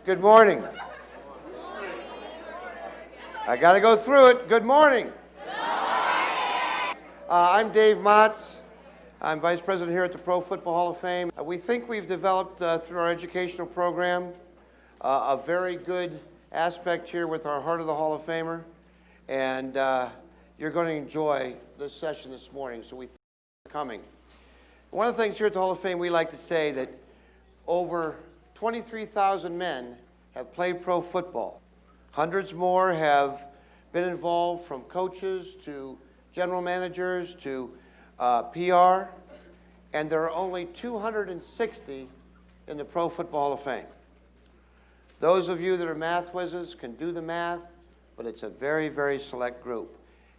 Good morning. I got to go through it. Good morning. I'm Dave Motz. I'm Vice President here at the Pro Football Hall of Fame. We think we've developed through our educational program a very good aspect here with our Heart of the Hall of Famer. And you're going to enjoy this session this morning, so we thank you for coming. One of the things here at the Hall of Fame we like to say that over 23,000 men have played pro football. Hundreds more have been involved, from coaches to general managers to PR, and there are only 260 in the Pro Football Hall of Fame. Those of you that are math whizzes can do the math, but it's a very, very select group.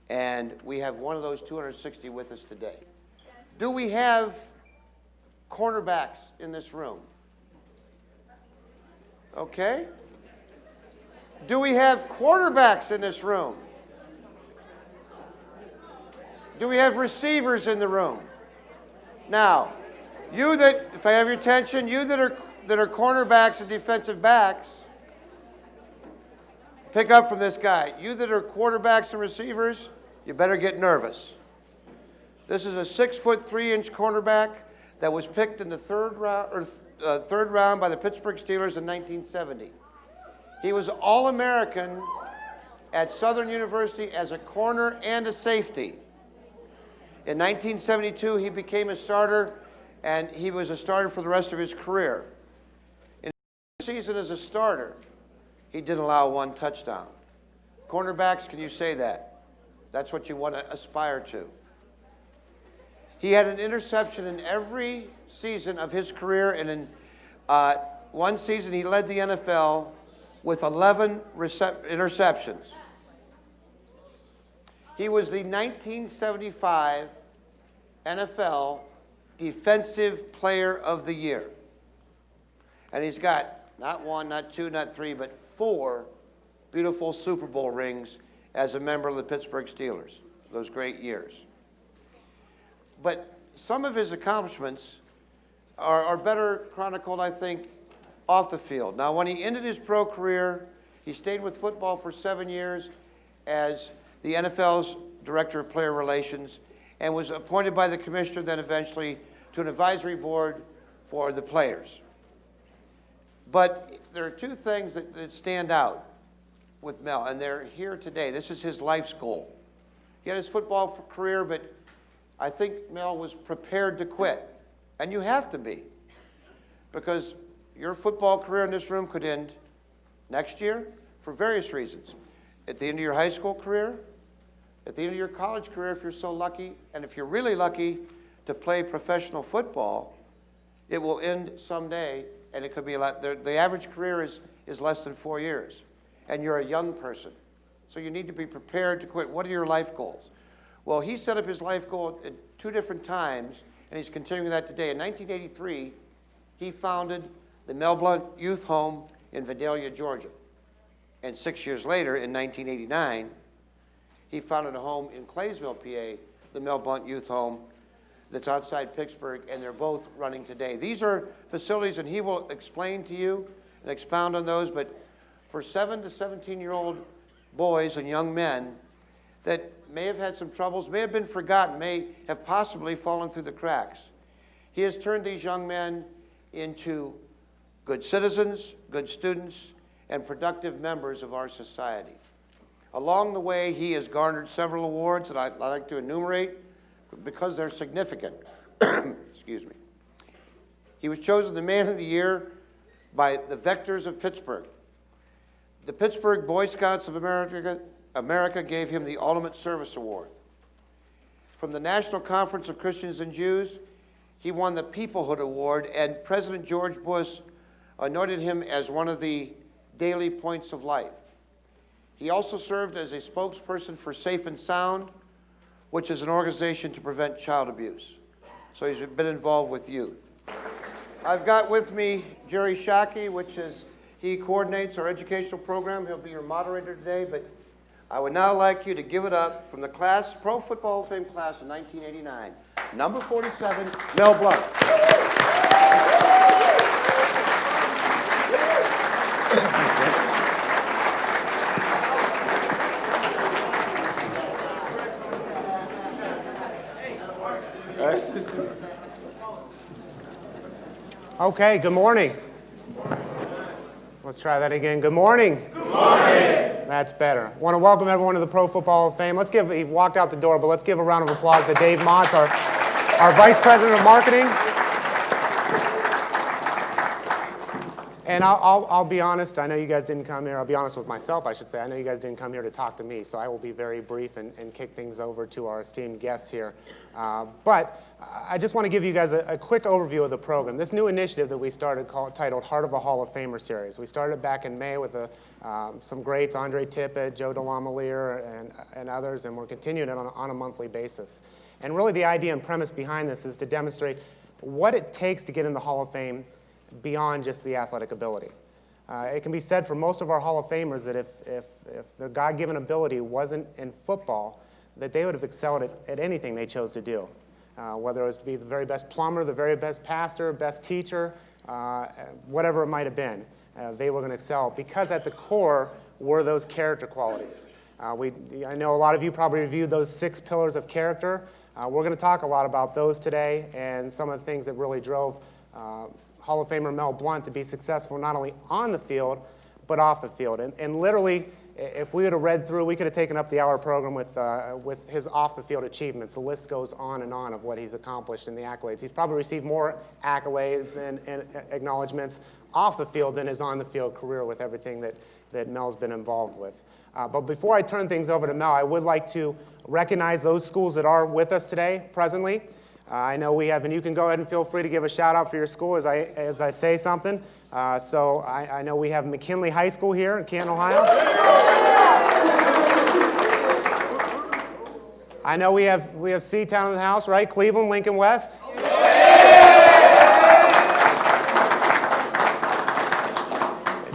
And we have one of those 260 with us today. Do we have cornerbacks in this room? Okay. Do we have quarterbacks in this room? Do we have receivers in the room? Now, you that, if I have your attention, you that are cornerbacks and defensive backs, pick up from this guy. You that are quarterbacks and receivers, you better get nervous. This is a 6'3" cornerback that was picked in the third round by the Pittsburgh Steelers in 1970. He was All-American at Southern University as a corner and a safety. In 1972, he became a starter, and he was a starter for the rest of his career. In his season as a starter, he didn't allow one touchdown. Cornerbacks, can you say that? That's what you want to aspire to. He had an interception in every season of his career, and in one season he led the NFL with 11 interceptions. He was the 1975 NFL Defensive Player of the Year. And he's got not one, not two, not three, but 4 beautiful Super Bowl rings as a member of the Pittsburgh Steelers, those great years. But some of his accomplishments are better chronicled, I think, off the field. Now, when he ended his pro career, he stayed with football for 7 years as the NFL's Director of Player Relations, and was appointed by the commissioner then eventually to an advisory board for the players. But there are 2 things that stand out with Mel, and they're here today. This is his life's goal. He had his football career, but I think Mel was prepared to quit. And you have to be, because your football career in this room could end next year for various reasons. At the end of your high school career, at the end of your college career if you're so lucky, and if you're really lucky to play professional football, it will end someday, and it could be a lot. The average career is less than 4 years, and you're a young person. So you need to be prepared to quit. What are your life goals? Well, he set up his life goal at 2 different times, and he's continuing that today. In 1983, he founded the Blount Youth Home in Vidalia, Georgia. And 6 years later, in 1989, he founded a home in Claysville, PA, the Blount Youth Home, that's outside Pittsburgh, and they're both running today. These are facilities, and he will explain to you and expound on those, but for 7 to 17-year-old boys and young men that may have had some troubles, may have been forgotten, may have possibly fallen through the cracks, he has turned these young men into good citizens, good students, and productive members of our society. Along the way, he has garnered several awards that I'd like to enumerate because they're significant. Excuse me. He was chosen the Man of the Year by the Vectors of Pittsburgh. The Pittsburgh Boy Scouts of America gave him the Ultimate Service Award. From the National Conference of Christians and Jews, he won the Peoplehood Award, and President George Bush anointed him as one of the Daily Points of Life. He also served as a spokesperson for Safe and Sound, which is an organization to prevent child abuse. So he's been involved with youth. I've got with me Jerry Shockey, he coordinates our educational program. He'll be your moderator today, but I would now like you to give it up from the Pro Football Hall of Fame class of 1989. Number 47, Mel Blount. Okay, good morning. Let's try that again. Good morning. Good morning. That's better. I want to welcome everyone to the Pro Football Hall of Fame. He walked out the door, but let's give a round of applause to Dave Motz, our Vice President of Marketing. And I'll be honest, I know you guys didn't come here. I'll be honest with myself, I should say. I know you guys didn't come here to talk to me, so I will be very brief and kick things over to our esteemed guests here. But I just want to give you guys a quick overview of the program. This new initiative that we started titled Heart of a Hall of Famer series. We started back in May with some greats, Andre Tippett, Joe DeLamielleure, and others, and we're continuing it on a monthly basis. And really the idea and premise behind this is to demonstrate what it takes to get in the Hall of Fame beyond just the athletic ability. It can be said for most of our Hall of Famers that if their God-given ability wasn't in football, that they would have excelled at anything they chose to do. Whether it was to be the very best plumber, the very best pastor, best teacher, whatever it might have been, they were going to excel because at the core were those character qualities. I know a lot of you probably reviewed those 6 pillars of character. We're going to talk a lot about those today and some of the things that really drove Hall of Famer Mel Blount to be successful not only on the field, but off the field. And literally, if we would have read through, we could have taken up the hour program with his off-the-field achievements. The list goes on and on of what he's accomplished and the accolades. He's probably received more accolades and acknowledgments off the field than his on-the-field career with everything that Mel's been involved with. But before I turn things over to Mel, I would like to recognize those schools that are with us today, presently. I know we have, and you can go ahead and feel free to give a shout out for your school as I say something. So I know we have McKinley High School here in Canton, Ohio. I know we have C-Town in the house, right? Cleveland, Lincoln West.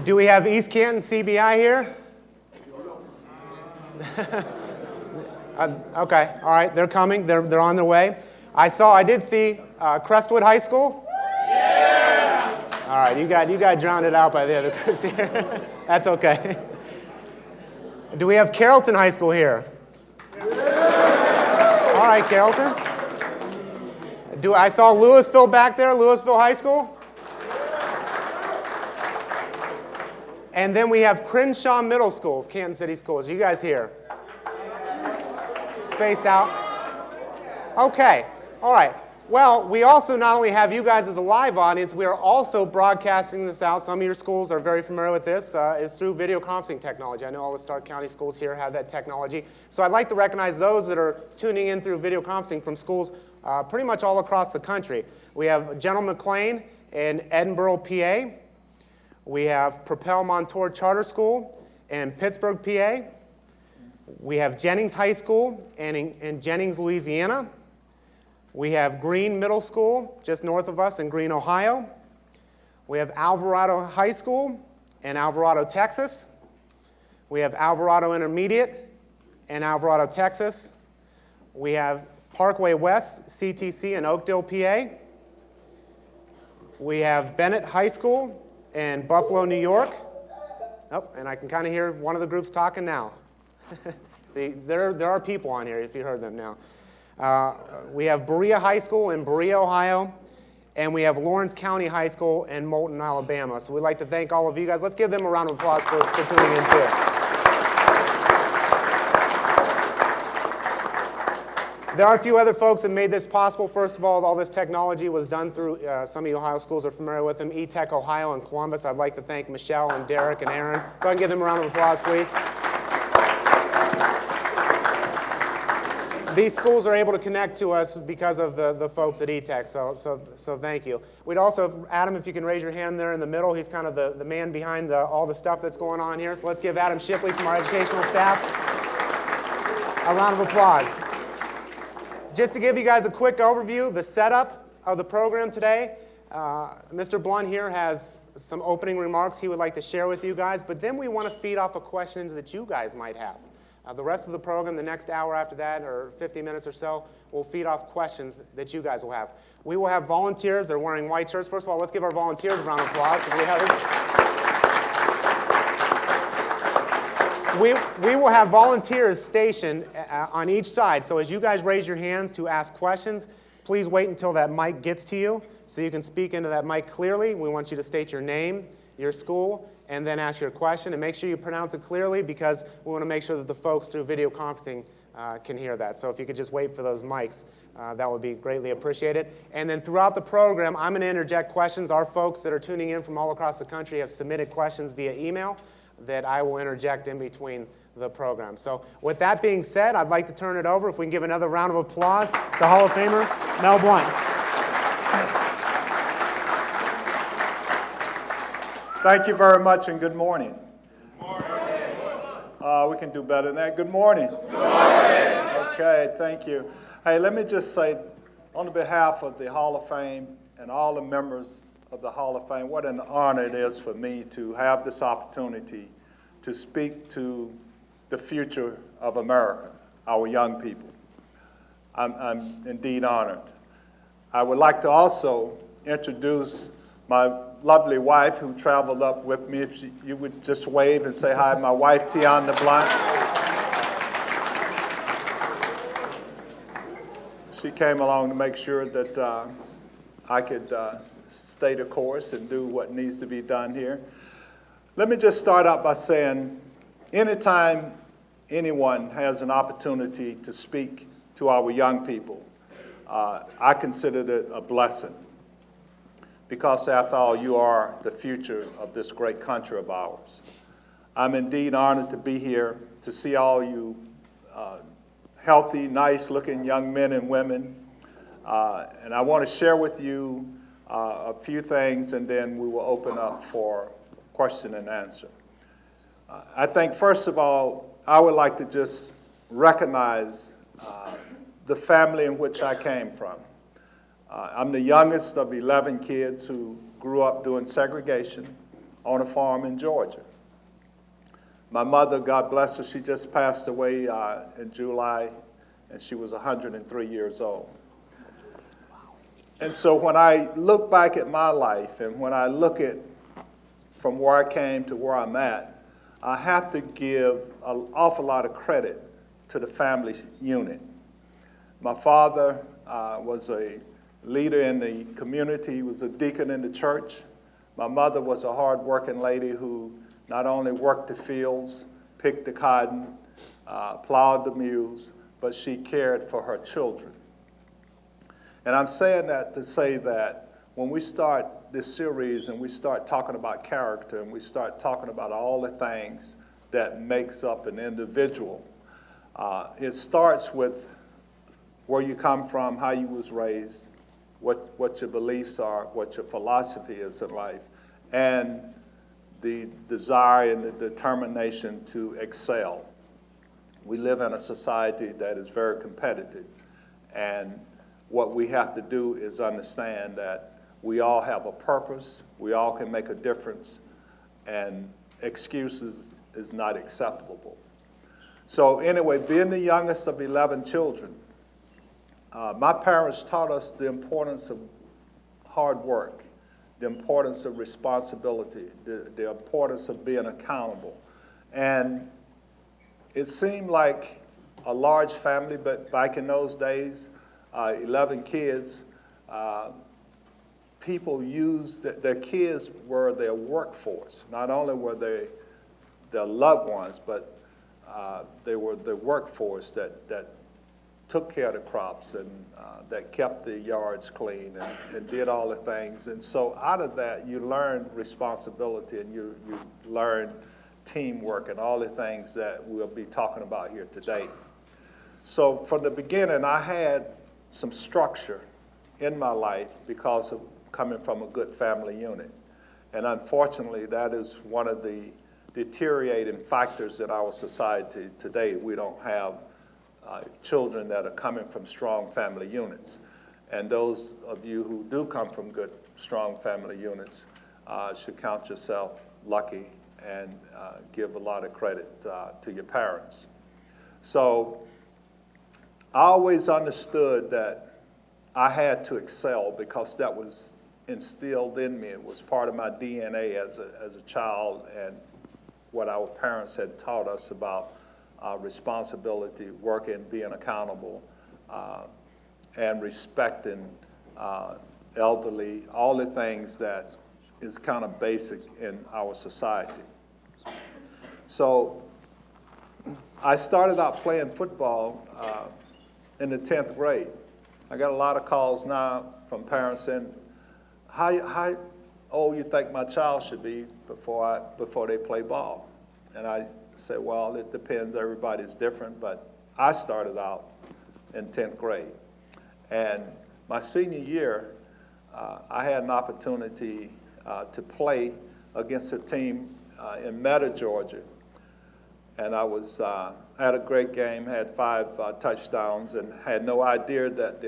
Do we have East Canton CBI here? Okay, all right, they're coming. They're on their way. I did see Crestwood High School. Yeah. All right, you got drowned out by the other groups here. That's okay. Do we have Carrollton High School here? Yeah. All right, Carrollton. I saw Louisville back there, Louisville High School. And then we have Crenshaw Middle School, Kansas City Schools. You guys here? Spaced out. Okay. All right. Well, we also not only have you guys as a live audience, we are also broadcasting this out. Some of your schools are very familiar with this. Is through video conferencing technology. I know all the Stark County schools here have that technology. So I'd like to recognize those that are tuning in through video conferencing from schools pretty much all across the country. We have General McLean in Edinburgh, PA. We have Propel Montour Charter School in Pittsburgh, PA. We have Jennings High School in Jennings, Louisiana. We have Green Middle School just north of us in Green, Ohio. We have Alvarado High School in Alvarado, Texas. We have Alvarado Intermediate in Alvarado, Texas. We have Parkway West, CTC in Oakdale, PA. We have Bennett High School in Buffalo, New York. Oh, and I can kind of hear one of the groups talking now. See, there are people on here if you heard them now. We have Berea High School in Berea, Ohio, and we have Lawrence County High School in Moulton, Alabama. So we'd like to thank all of you guys. Let's give them a round of applause for tuning in too. There are a few other folks that made this possible. First of all this technology was done through, some of you Ohio schools are familiar with them, E-Tech Ohio and Columbus. I'd like to thank Michelle and Derek and Aaron. Go ahead and give them a round of applause, please. These schools are able to connect to us because of the folks at E-Tech, so thank you. We'd also, Adam, if you can raise your hand there in the middle, he's kind of the man behind all the stuff that's going on here. So let's give Adam Shipley from our educational staff a round of applause. Just to give you guys a quick overview, the setup of the program today, Mr. Blount here has some opening remarks he would like to share with you guys, but then we want to feed off of questions that you guys might have. The rest of the program, the next hour after that, or 50 minutes or so, will feed off questions that you guys will have. We will have volunteers. They're wearing white shirts. First of all, let's give our volunteers a round of applause. We will have volunteers stationed on each side. So as you guys raise your hands to ask questions, Please wait until that mic gets to you so you can speak into that mic clearly. We want you to state your name, your school, and then ask your question. And make sure you pronounce it clearly because we want to make sure that the folks through video conferencing can hear that. So if you could just wait for those mics, that would be greatly appreciated. And then throughout the program, I'm going to interject questions. Our folks that are tuning in from all across the country have submitted questions via email that I will interject in between the program. So with that being said, I'd like to turn it over, if we can give another round of applause, to Hall of Famer Mel Blount. Thank you very much and good morning. Good morning. We can do better than that. Good morning. Good morning. Okay, thank you. Hey, let me just say, on behalf of the Hall of Fame and all the members of the Hall of Fame, what an honor it is for me to have this opportunity to speak to the future of America, our young people. I'm indeed honored. I would like to also introduce my lovely wife who traveled up with me. If you would just wave and say hi, my wife, Tiana Blount. She came along to make sure that I could stay the course and do what needs to be done here. Let me just start out by saying, anytime anyone has an opportunity to speak to our young people, I consider it a blessing. Because after all, you are the future of this great country of ours. I'm indeed honored to be here to see all you healthy, nice-looking young men and women. And I want to share with you a few things, and then we will open up for question and answer. I think, first of all, I would like to just recognize the family in which I came from. I'm the youngest of 11 kids who grew up doing segregation on a farm in Georgia. My mother, God bless her, she just passed away in July, and she was 103 years old. And so when I look back at my life and when I look at from where I came to where I'm at, I have to give an awful lot of credit to the family unit. My father was a leader in the community. He was a deacon in the church. My mother was a hard-working lady who not only worked the fields, picked the cotton, plowed the mules, but she cared for her children. And I'm saying that to say that when we start this series and we start talking about character and we start talking about all the things that makes up an individual, it starts with where you come from, how you was raised, what your beliefs are, what your philosophy is in life, and the desire and the determination to excel. We live in a society that is very competitive, and what we have to do is understand that we all have a purpose, we all can make a difference, and excuses is not acceptable. So anyway, being the youngest of 11 children, my parents taught us the importance of hard work, the importance of responsibility, the importance of being accountable. And it seemed like a large family, but back in those days, 11 kids, people used, their kids were their workforce. Not only were they their loved ones, but they were the workforce that took care of the crops and that kept the yards clean and did all the things. And so out of that, you learn responsibility and you learn teamwork and all the things that we'll be talking about here today. So from the beginning, I had some structure in my life because of coming from a good family unit. And unfortunately, that is one of the deteriorating factors in our society today. We don't have children that are coming from strong family units. And those of you who do come from good, strong family units should count yourself lucky and give a lot of credit to your parents. So I always understood that I had to excel because that was instilled in me. It was part of my DNA as a child and what our parents had taught us about responsibility, working, being accountable, and respecting elderly, all the things that is kind of basic in our society. So I started out playing football in the 10th grade. I got a lot of calls now from parents saying, how old you think my child should be before they play ball? And I say, well, it depends. Everybody's different, but I started out in 10th grade. And my senior year, I had an opportunity to play against a team in Meta, Georgia. And I had a great game, had 5 touchdowns, and had no idea that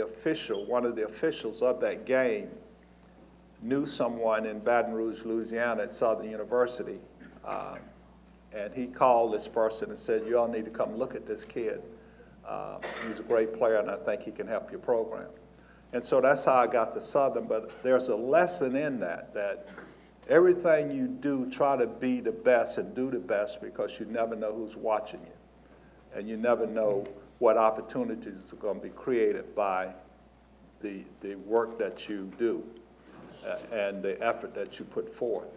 one of the officials of that game knew someone in Baton Rouge, Louisiana at Southern University. And he called this person and said, you all need to come look at this kid. He's a great player, and I think he can help your program. And so that's how I got to Southern, but there's a lesson in that everything you do, try to be the best and do the best, because you never know who's watching you. And you never know what opportunities are going to be created by the work that you do and the effort that you put forth.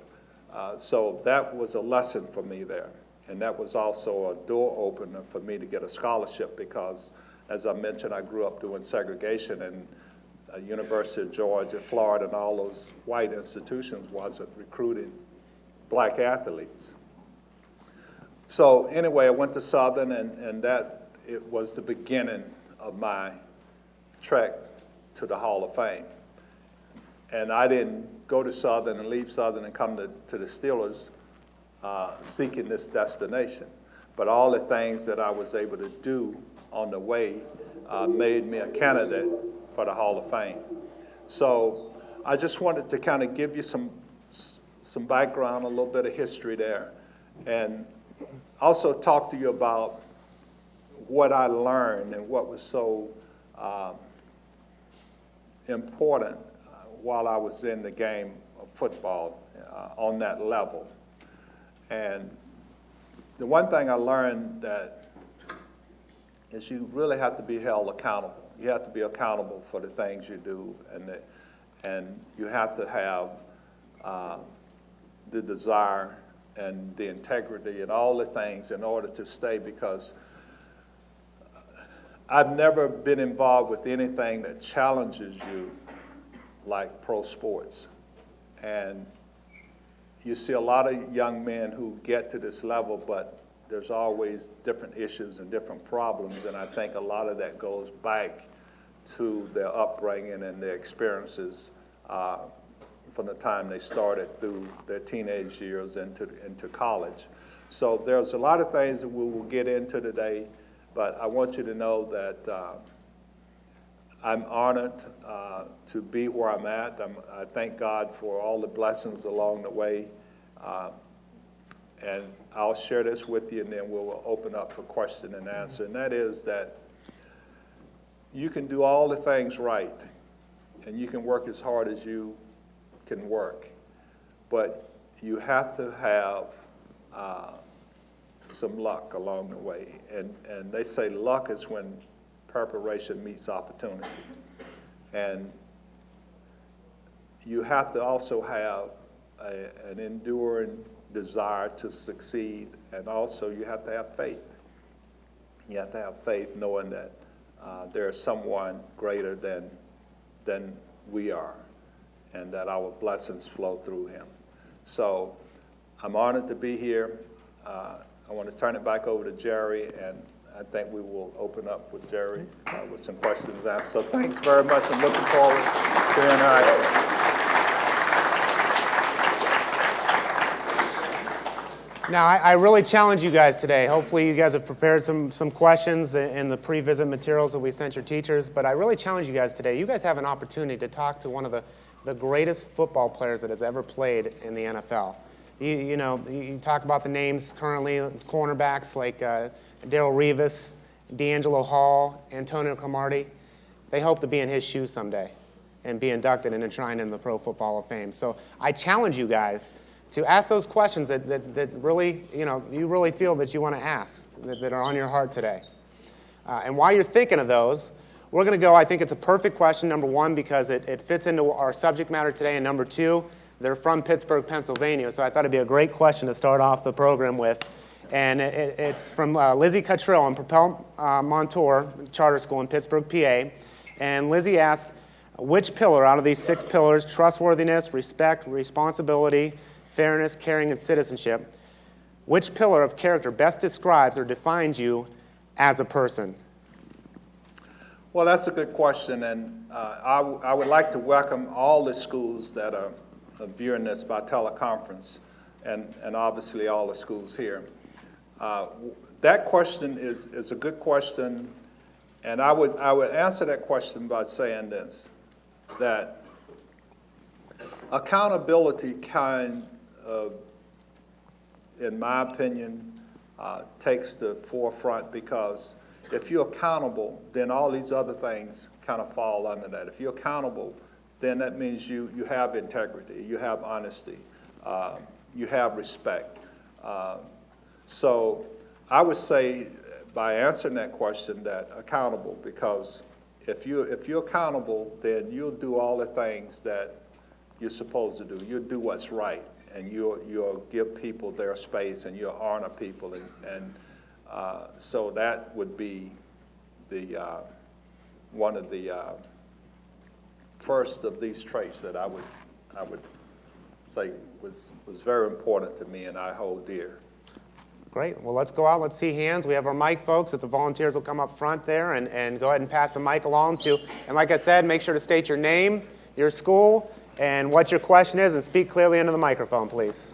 So that was a lesson for me there. And that was also a door opener for me to get a scholarship because, as I mentioned, I grew up doing segregation, and University of Georgia, Florida, and all those white institutions wasn't recruiting black athletes. So anyway, I went to Southern, and it was the beginning of my trek to the Hall of Fame. And I didn't go to Southern and leave Southern and come to the Steelers seeking this destination. But all the things that I was able to do on the way made me a candidate for the Hall of Fame. So I just wanted to kind of give you some background, a little bit of history there, and also talk to you about what I learned and what was so important while I was in the game of football on that level. And the one thing I learned that is you really have to be held accountable. You have to be accountable for the things you do, and you have to have the desire and the integrity and all the things in order to stay, because I've never been involved with anything that challenges you like pro sports. And you see a lot of young men who get to this level, but there's always different issues and different problems, and I think a lot of that goes back to their upbringing and their experiences from the time they started through their teenage years into college. So there's a lot of things that we will get into today, but I want you to know that I'm honored to be where I'm at. I thank God for all the blessings along the way. And I'll share this with you, and then we'll open up for question and answer. And that is that you can do all the things right, and you can work as hard as you can work. But you have to have some luck along the way. And they say luck is when preparation meets opportunity. And you have to also have an enduring desire to succeed, and also you have to have faith. You have to have faith knowing that there's someone greater than we are, and that our blessings flow through him. So I'm honored to be here. I want to turn it back over to Jerry, and I think we will open up with Jerry with some questions asked. So thanks very much. I'm looking forward to hearing how. Now, I really challenge you guys today. Hopefully you guys have prepared some questions in the pre-visit materials that we sent your teachers, but I really challenge you guys today. You guys have an opportunity to talk to one of the greatest football players that has ever played in the NFL. You talk about the names currently, cornerbacks like Darrelle Revis, D'Angelo Hall, Antonio Cromartie. They hope to be in his shoes someday and be inducted and enshrined in the Pro Football Hall of Fame. So I challenge you guys to ask those questions that really, you really feel that you want to ask, that are on your heart today. And while you're thinking of those, we're going to go, I think it's a perfect question, number one, because it fits into our subject matter today, and number two, they're from Pittsburgh, Pennsylvania, so I thought it'd be a great question to start off the program with. And it's from Lizzie Cottrell in Propel Montour Charter School in Pittsburgh, PA. And Lizzie asked, which pillar out of these 6 pillars, trustworthiness, respect, responsibility, fairness, caring, and citizenship, which pillar of character best describes or defines you as a person? Well, that's a good question, and I would like to welcome all the schools that are viewing this by teleconference, and obviously all the schools here. That question is a good question, and I would answer that question by saying this, that accountability kind of, in my opinion, takes the forefront, because if you're accountable, then all these other things kind of fall under that. If you're accountable, then that means you have integrity, you have honesty, you have respect. So I would say, by answering that question, that accountable, because if you're accountable, then you'll do all the things that you're supposed to do. You'll do what's right, and you'll give people their space, and you'll honor people, and so that would be the one of the first of these traits that I would say was very important to me and I hold dear. Great. Well, let's go out. Let's see hands. We have our mic folks. If the volunteers will come up front there and go ahead and pass the mic along to. And like I said, make sure to state your name, your school, and what your question is, and speak clearly into the microphone, please.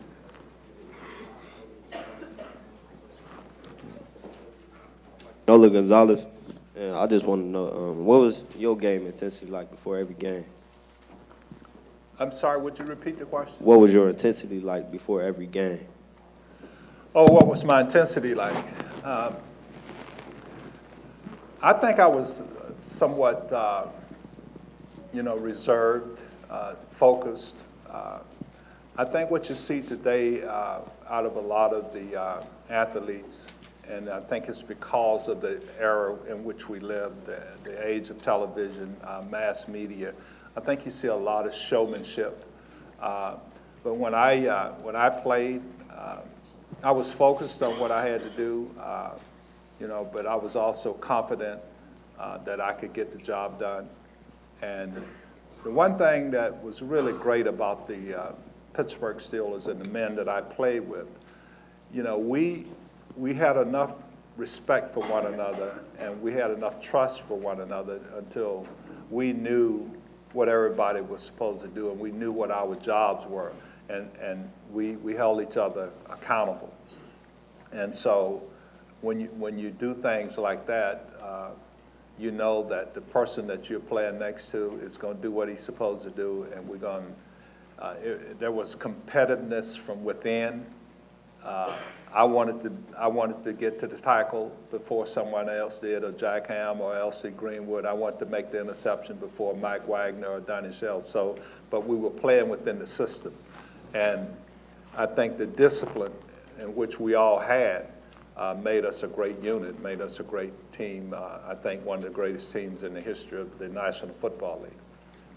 Nola Gonzalez, and I just want to know, what was your game intensity like before every game? I'm sorry, would you repeat the question? What was your intensity like before every game? Oh, what was my intensity like? I think I was somewhat, reserved, focused. I think what you see today out of a lot of the athletes, and I think it's because of the era in which we live, the age of television, mass media. I think you see a lot of showmanship. But when I played, I was focused on what I had to do, but I was also confident that I could get the job done. And the one thing that was really great about the Pittsburgh Steelers and the men that I played with, we had enough respect for one another, and we had enough trust for one another until we knew what everybody was supposed to do, and we knew what our jobs were, and we held each other accountable. And so when you do things like that, you know that the person that you're playing next to is going to do what he's supposed to do, and we're going there was competitiveness from within. I wanted to get to the tackle before someone else did, or Jack Ham or L.C. Greenwood. I wanted to make the interception before Mike Wagner or Donnie Shell. So, but we were playing within the system. And I think the discipline in which we all had made us a great unit, made us a great team. I think one of the greatest teams in the history of the National Football League.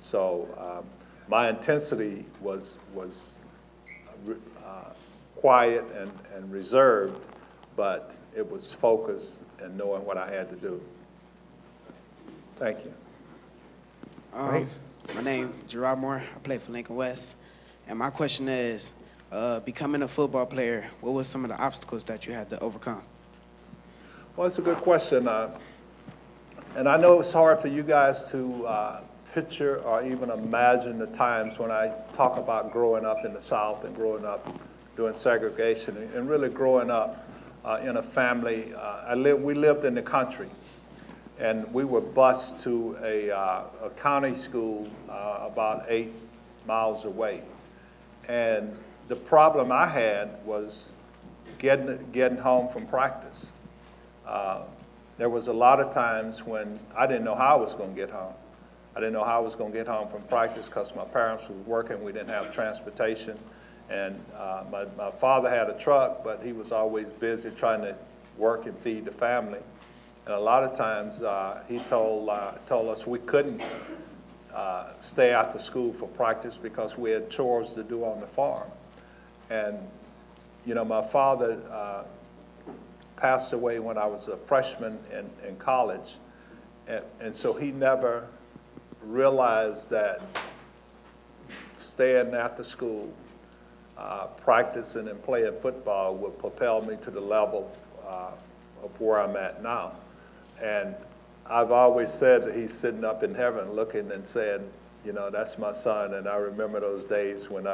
So my intensity was quiet and reserved, but it was focused and knowing what I had to do. Thank you. Great. My name is Gerard Moore. I play for Lincoln West. And my question is, becoming a football player, what were some of the obstacles that you had to overcome? Well, it's a good question. And I know it's hard for you guys to picture or even imagine the times when I talk about growing up in the South and growing up during segregation and really growing up in a family. We lived in the country, and we were bused to a county school about 8 miles away. And the problem I had was getting home from practice. There was a lot of times when I didn't know how I was going to get home. I didn't know how I was going to get home from practice because my parents were working. We didn't have transportation. And my father had a truck, but he was always busy trying to work and feed the family. And a lot of times he told us we couldn't stay after school for practice because we had chores to do on the farm. And, you know, my father passed away when I was a freshman in college. And so he never realized that staying after school, practicing and playing football would propel me to the level of where I'm at now. And I've always said that he's sitting up in heaven looking and saying, you know, that's my son. And I remember those days when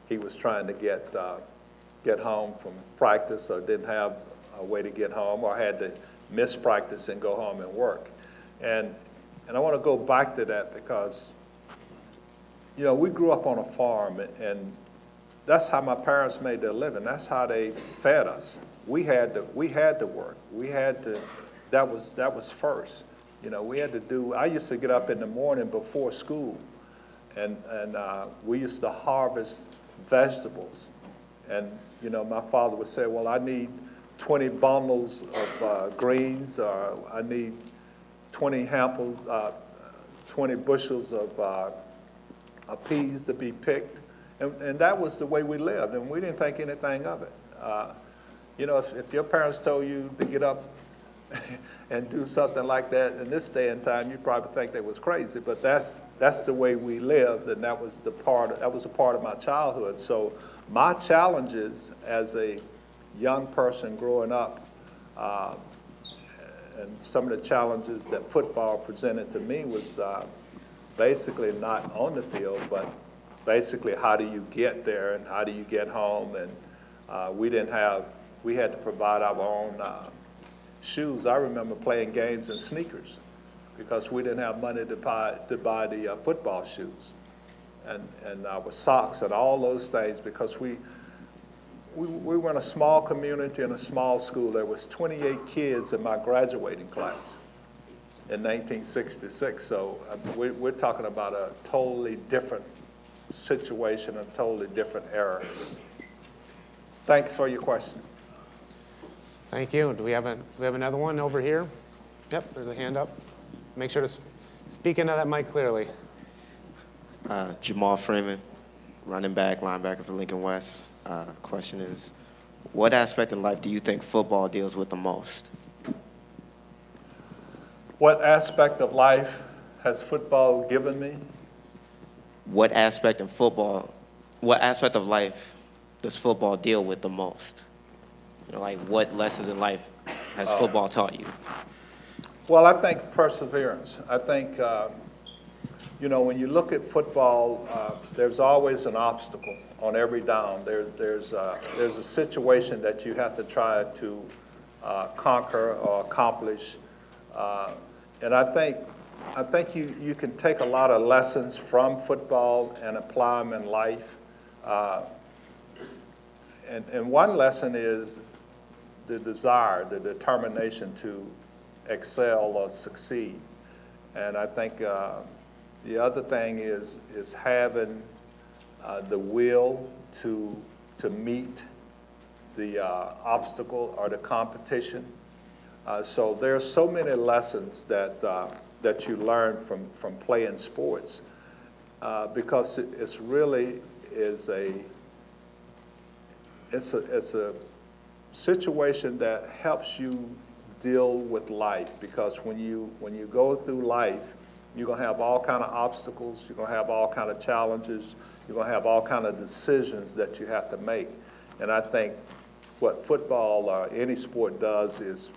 he was trying to get home from practice or didn't have a way to get home or had to miss practice and go home and work. And I want to go back to that because, you know, we grew up on a farm, and that's how my parents made their living. That's how they fed us. We had to work. That was first. You know, we had to do. I used to get up in the morning before school, and we used to harvest vegetables. And you know, my father would say, "Well, I need 20 bundles of greens, or I need 20 bushels of peas to be picked," and that was the way we lived, and we didn't think anything of it. You know, if your parents told you to get up and do something like that in this day and time, you'd probably think they was crazy. But that's the way we lived, and that was a part of my childhood. So my challenges as a young person growing up, and some of the challenges that football presented to me was basically not on the field, but basically how do you get there and how do you get home. And we had to provide our own shoes. I remember playing games in sneakers because we didn't have money to buy the football shoes and our socks and all those things, because we were in a small community in a small school. There was 28 kids in my graduating class in 1966. So we're talking about a totally different situation, a totally different era. Thanks for your question. Thank you. Do we have another one over here? Yep, there's a hand up. Make sure to speak into that mic clearly. Jamal Freeman, running back, linebacker for Lincoln West. Question is, what aspect in life do you think football deals with the most? What aspect of life has football given me? What aspect of life does football deal with the most? You know, like what lessons in life has football taught you? Well, I think perseverance. I think, you know, when you look at football, there's always an obstacle on every down. There's a situation that you have to try to conquer or accomplish. And I think you can take a lot of lessons from football and apply them in life. And one lesson is the desire, the determination to excel or succeed. And I think the other thing is having the will to meet the obstacle or the competition. So there's so many lessons that you learn from playing sports, because it's really is a situation that helps you deal with life, because when you go through life, you're going to have all kind of obstacles, you're going to have all kind of challenges, you're going to have all kind of decisions that you have to make. And I think what football or any sport does is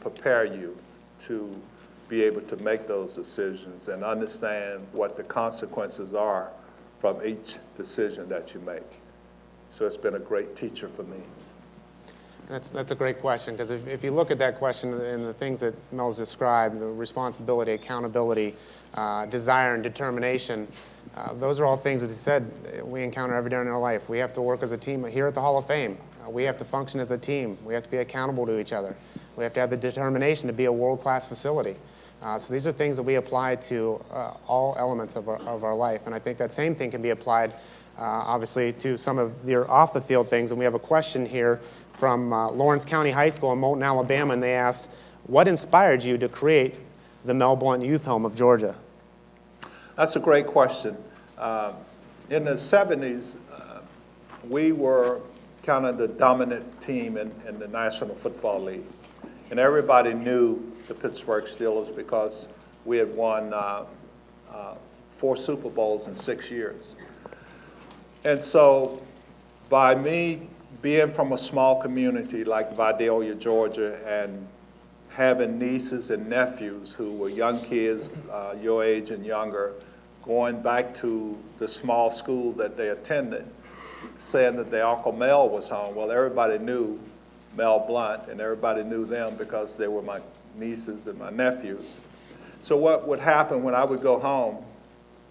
prepare you to be able to make those decisions and understand what the consequences are from each decision that you make. So it's been a great teacher for me. That's a great question, because if you look at that question and the things that Mel's described, the responsibility, accountability, desire, and determination, those are all things, as he said, we encounter every day in our life. We have to work as a team here at the Hall of Fame. We have to function as a team. We have to be accountable to each other. We have to have the determination to be a world-class facility. So these are things that we apply to all elements of our life. And I think that same thing can be applied, obviously, to some of your off-the-field things. And we have a question here from Lawrence County High School in Moulton, Alabama, and they asked, What inspired you to create the Blount Youth Home of Georgia? That's a great question. In the 70s, we were kind of the dominant team in the National Football League. And everybody knew the Pittsburgh Steelers because we had won 4 Super Bowls in 6 years. And so by me being from a small community like Vidalia, Georgia, and having nieces and nephews who were young kids, your age and younger, going back to the small school that they attended, saying that their Uncle Mel was home. Well, everybody knew Mel Blount, and everybody knew them because they were my nieces and my nephews. So what would happen when I would go home,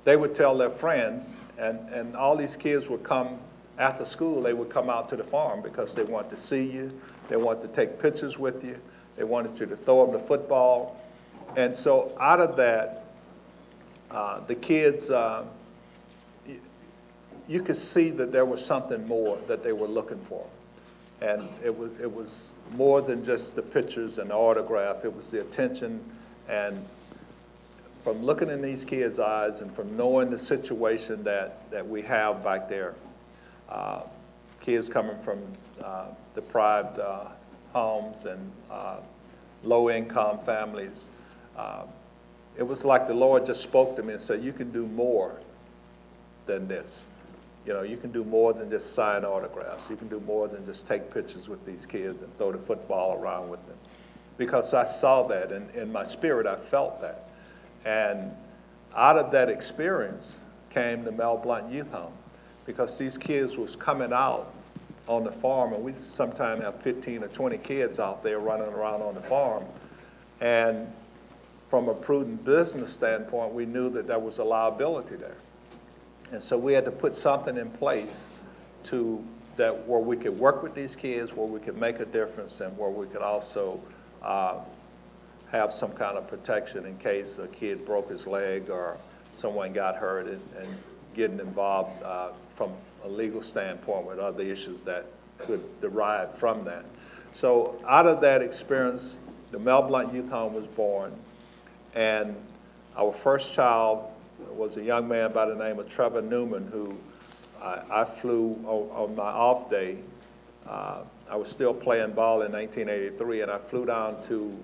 they would tell their friends, and all these kids would come after school, they would come out to the farm because they wanted to see you, they wanted to take pictures with you, they wanted you to throw them the football. And so out of that, the kids, you could see that there was something more that they were looking for. And it was more than just the pictures and the autograph, it was the attention. And from looking in these kids' eyes and from knowing the situation that we have back there, kids coming from deprived homes and low-income families, it was like the Lord just spoke to me and said, you can do more than this. You know, you can do more than just sign autographs. You can do more than just take pictures with these kids and throw the football around with them. Because I saw that, and in my spirit I felt that. And out of that experience came the Blount Youth Home. Because these kids was coming out on the farm, and we sometimes have 15 or 20 kids out there running around on the farm. And from a prudent business standpoint, we knew that there was a liability there. And so we had to put something in place where we could work with these kids, where we could make a difference, and where we could also have some kind of protection in case a kid broke his leg or someone got hurt, and getting involved from a legal standpoint with other issues that could derive from that. So out of that experience, the Blount Youth Home was born, and our first child was a young man by the name of Trevor Newman, who I flew on my off day. I was still playing ball in 1983, and I flew down to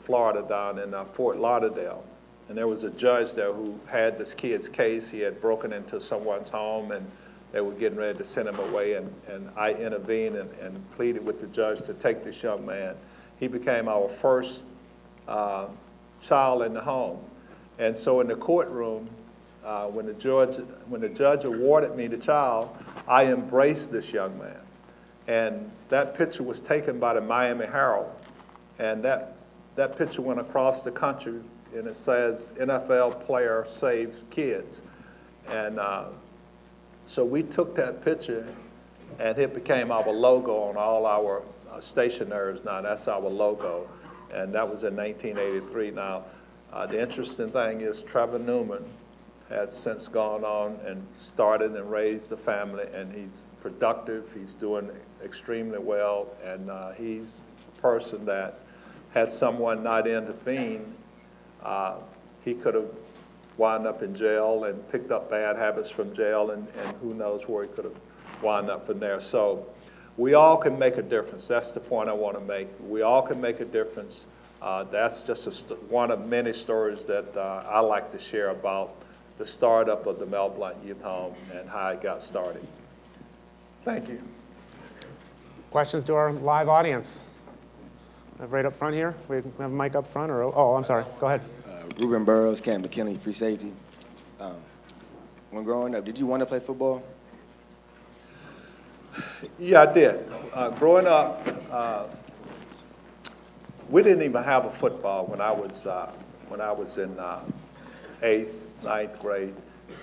Florida, down in Fort Lauderdale. And there was a judge there who had this kid's case. He had broken into someone's home, and they were getting ready to send him away, and I intervened and pleaded with the judge to take this young man. He became our first child in the home. And so in the courtroom, when the judge awarded me the child, I embraced this young man. And that picture was taken by the Miami Herald. And that picture went across the country, and it says, NFL player saves kids. And so we took that picture, and it became our logo on all our stationaries now. That's our logo. And that was in 1983. Now, the interesting thing is Trevor Newman has since gone on and started and raised a family, and he's productive, he's doing extremely well, and he's a person that had someone not intervened, he could have wound up in jail and picked up bad habits from jail, and who knows where he could have wound up from there. So we all can make a difference. That's the point I want to make. We all can make a difference. That's just one of many stories that I like to share about the startup of the Blount Youth Home and how it got started. Thank you. Questions to our live audience? Right up front here. We have a mic up front, or oh, I'm sorry. Go ahead. Ruben Burroughs, Camp McKinley, free safety. When growing up, did you want to play football? Yeah, I did. Growing up, we didn't even have a football when I was in 8th, 9th grade.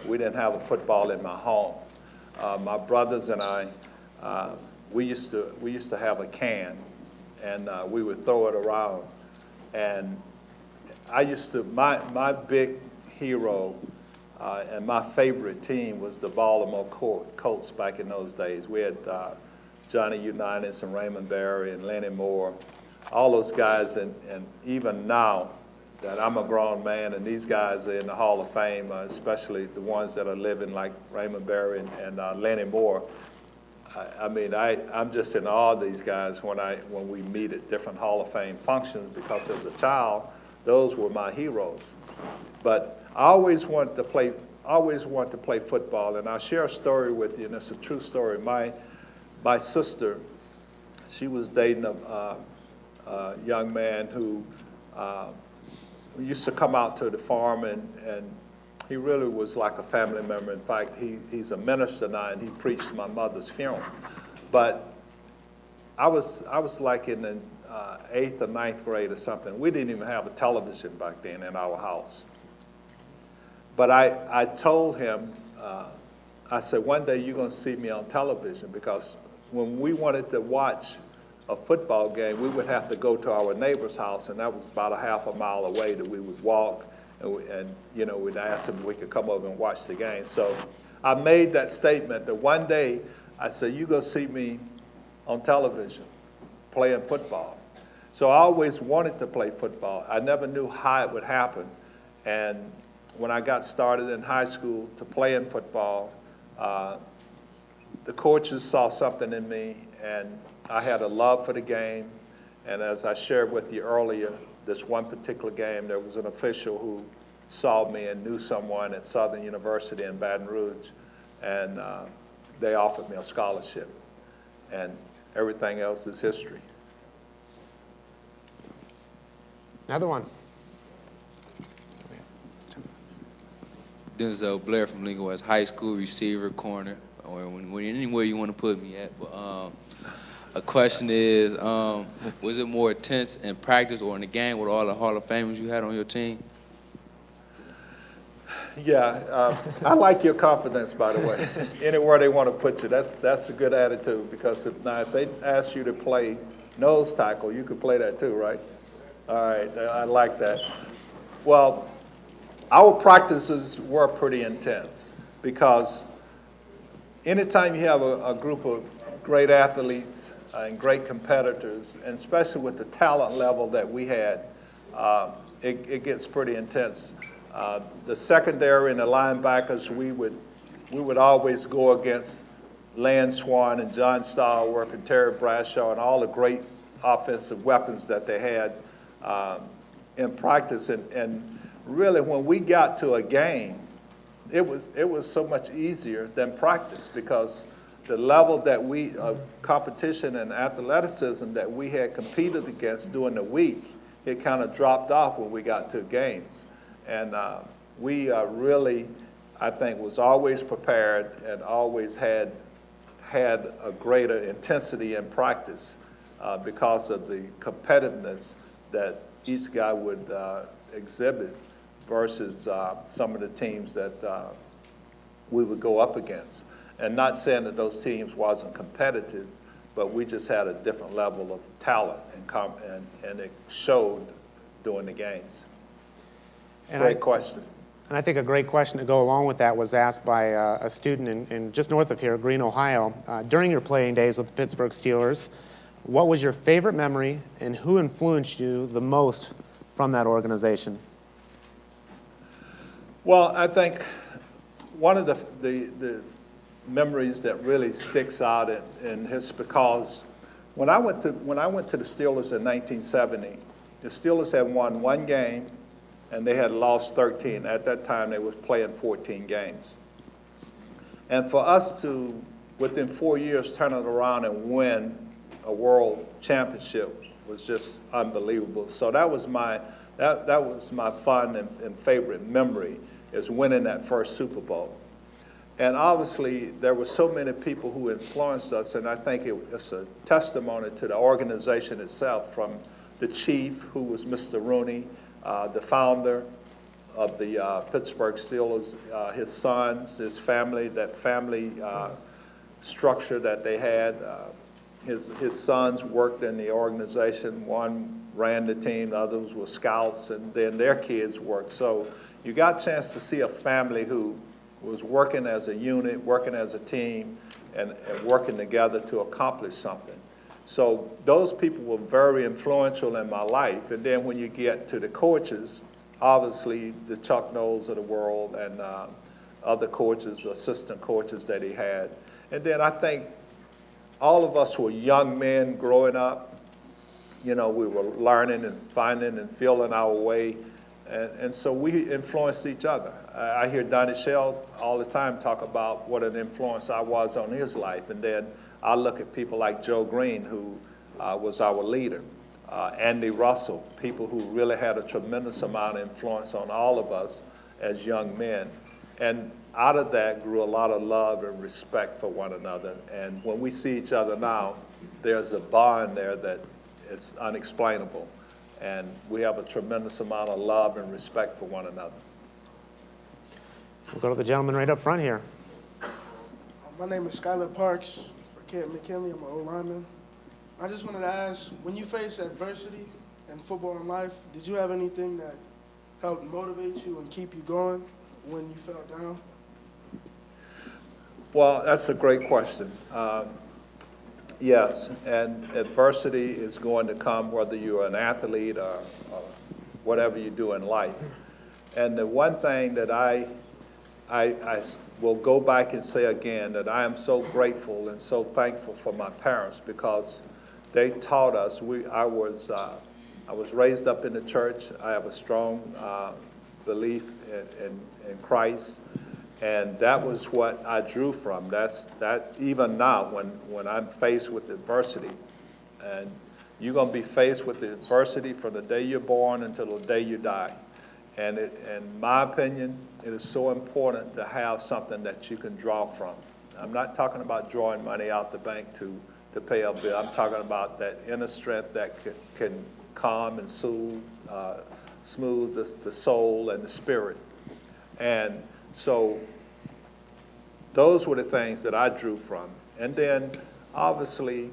We didn't have a football in my home. My brothers and I, we used to have a can, and we would throw it around. And my big hero and my favorite team was the Baltimore Colts back in those days. We had Johnny Unitas and Raymond Berry and Lenny Moore. all those guys, and even now that I'm a grown man and these guys are in the Hall of Fame, especially the ones that are living like Raymond Berry and Lenny Moore. I'm just in awe of these guys when we meet at different Hall of Fame functions, because as a child, those were my heroes. But I always wanted to play football, and I'll share a story with you, and it's a true story. My sister, she was dating a young man who used to come out to the farm, and he really was like a family member. In fact, he's a minister now, and he preached my mother's funeral. But I was like in the 8th or 9th grade or something. We didn't even have a television back then in our house. But I told him, I said, one day you're going to see me on television, because when we wanted to watch a football game, we would have to go to our neighbor's house, and that was about a half a mile away that we would walk, and we'd ask him if we could come over and watch the game. So I made that statement that one day, I said, you're going to see me on television playing football. So I always wanted to play football. I never knew how it would happen. And when I got started in high school to play in football, the coaches saw something in me, and I had a love for the game. And as I shared with you earlier, this one particular game, there was an official who saw me and knew someone at Southern University in Baton Rouge, and they offered me a scholarship. And everything else is history. Another one. Denzel Blair from Lincoln West High School, receiver, corner, or anywhere you want to put me at. But a question is, was it more intense in practice or in the game with all the Hall of Famers you had on your team? Yeah, I like your confidence, by the way. Anywhere they want to put you, that's a good attitude, because if they ask you to play nose tackle, you could play that too, right? All right, I like that. Well, our practices were pretty intense, because anytime you have a group of great athletes and great competitors, and especially with the talent level that we had, it gets pretty intense. The secondary and the linebackers, we would always go against Lance Swan and John Stallworth and Terry Bradshaw and all the great offensive weapons that they had in practice. And really, when we got to a game, it was so much easier than practice, because the level of competition and athleticism that we had competed against during the week, it kind of dropped off when we got to games. And we really, I think, was always prepared and always had a greater intensity in practice because of the competitiveness that each guy would exhibit versus some of the teams that we would go up against. And not saying that those teams wasn't competitive, but we just had a different level of talent, and it showed during the games. Great question. And I think a great question to go along with that was asked by a student in just north of here, Greene, Ohio. During your playing days with the Pittsburgh Steelers, what was your favorite memory, and who influenced you the most from that organization? Well, I think one of the memories that really sticks out in his, because when I went to the Steelers in 1970, the Steelers had won one game, and they had lost 13. At that time, they was playing 14 games. And for us to, within 4 years, turn it around and win a world championship was just unbelievable. So that was my fun and favorite memory, is winning that first Super Bowl. And obviously, there were so many people who influenced us, and I think it's a testimony to the organization itself, from the chief, who was Mr. Rooney, the founder of the Pittsburgh Steelers, his sons, his family, that family structure that they had. His sons worked in the organization. One ran the team, the others were scouts, and then their kids worked. So you got a chance to see a family who was working as a unit, working as a team, and working together to accomplish something. So those people were very influential in my life. And then when you get to the coaches, obviously the Chuck Knowles of the world and other coaches, assistant coaches that he had. And then I think all of us were young men growing up. You know, we were learning and finding and feeling our way. And so we influenced each other. I hear Donnie Shell all the time talk about what an influence I was on his life. And then I look at people like Joe Green, who was our leader, Andy Russell, people who really had a tremendous amount of influence on all of us as young men. And out of that grew a lot of love and respect for one another. And when we see each other now, there's a bond there that is unexplainable. And we have a tremendous amount of love and respect for one another. We'll go to the gentleman right up front here. My name is Skylar Parks for Kent McKinley. I'm an O-lineman. I just wanted to ask, when you face adversity in football and life, did you have anything that helped motivate you and keep you going when you fell down? Well, that's a great question. Yes, and adversity is going to come whether you're an athlete or whatever you do in life. And the one thing that I will go back and say again, that I am so grateful and so thankful for my parents, because they taught us. I was raised up in the church. I have a strong belief in Christ. And that was what I drew from. That even now, when I'm faced with adversity, and you're going to be faced with the adversity from the day you're born until the day you die. And in my opinion, it is so important to have something that you can draw from. I'm not talking about drawing money out the bank to pay a bill. I'm talking about that inner strength that can calm and soothe, smooth the soul and the spirit. And so those were the things that I drew from. And then, obviously,